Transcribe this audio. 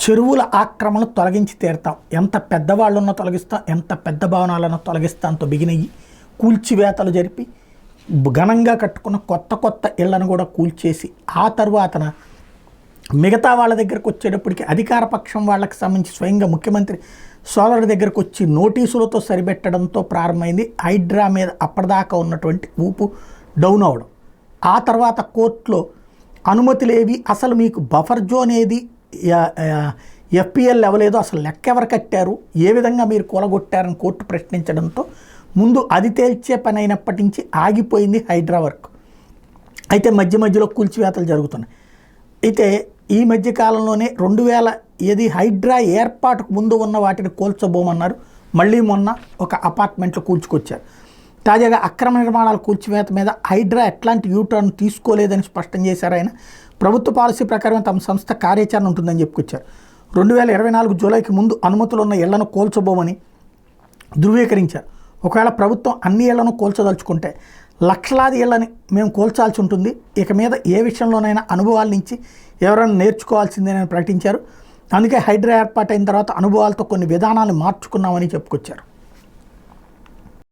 చెరువుల ఆక్రమణ తొలగించి తీరుతాం, ఎంత పెద్దవాళ్ళున్నా తొలగిస్తాం, ఎంత పెద్ద భవనాలను తొలగిస్తాంతో బిగినయ్యి కూల్చివేతలు జరిపి ఘనంగా కట్టుకున్న కొత్త కొత్త ఇళ్లను కూడా కూల్చేసి ఆ తరువాతన మిగతా వాళ్ళ దగ్గరకు వచ్చేటప్పటికి అధికార పక్షం వాళ్ళకి సంబంధించి స్వయంగా ముఖ్యమంత్రి సోదరుడి దగ్గరకు వచ్చి నోటీసులతో సరిపెట్టడంతో ప్రారంభమైంది హైడ్రా మీద అప్పటిదాకా ఉన్నటువంటి ఊపు డౌన్ అవ్వడం. ఆ తర్వాత కోర్టులో అనుమతులేవి, అసలు మీకు బఫర్ జోన్ ఏది, ఎఫ్పిఎల్ ఎవలేదో అసలు లెక్క ఎవరు కట్టారు, ఏ విధంగా మీరు కూలగొట్టారని కోర్టు ప్రశ్నించడంతో ముందు అది తేల్చే పని అయినప్పటి నుంచి ఆగిపోయింది హైడ్రా వర్క్. అయితే మధ్య మధ్యలో కూల్చివేతలు జరుగుతున్నాయి. అయితే ఈ మధ్య కాలంలోనే 2000 హైడ్రా ఏర్పాటుకు ముందు ఉన్న వాటిని కూల్చబోమన్నారు. మళ్ళీ మొన్న ఒక అపార్ట్మెంట్లో కూల్చుకొచ్చారు. తాజాగా అక్రమ నిర్మాణాల కూల్చివేత మీద హైడ్రా ఎట్లాంటి యూటర్న్ తీసుకోలేదని స్పష్టం చేశారు ఆయన. ప్రభుత్వ పాలసీ ప్రకారం తమ సంస్థ కార్యాచరణ ఉంటుందని చెప్పుకొచ్చారు. 2024 జూలైకి ముందు అనుమతులు ఉన్న ఇళ్లను కూల్చబోమని ధృవీకరించారు. ఒకవేళ ప్రభుత్వం అన్ని ఇళ్లను కూల్చదలుచుకుంటే లక్షలాది ఇళ్లని మేము కూల్చాల్సి ఉంటుంది. ఇక మీద ఏ విషయంలోనైనా అనుభవాల నుంచి ఎవరైనా నేర్చుకోవాల్సిందేనని ప్రకటించారు. అందుకే హైడ్రా ఏర్పాటైన తర్వాత అనుభవాలతో కొన్ని విధానాలు మార్చుకున్నామని చెప్పుకొచ్చారు.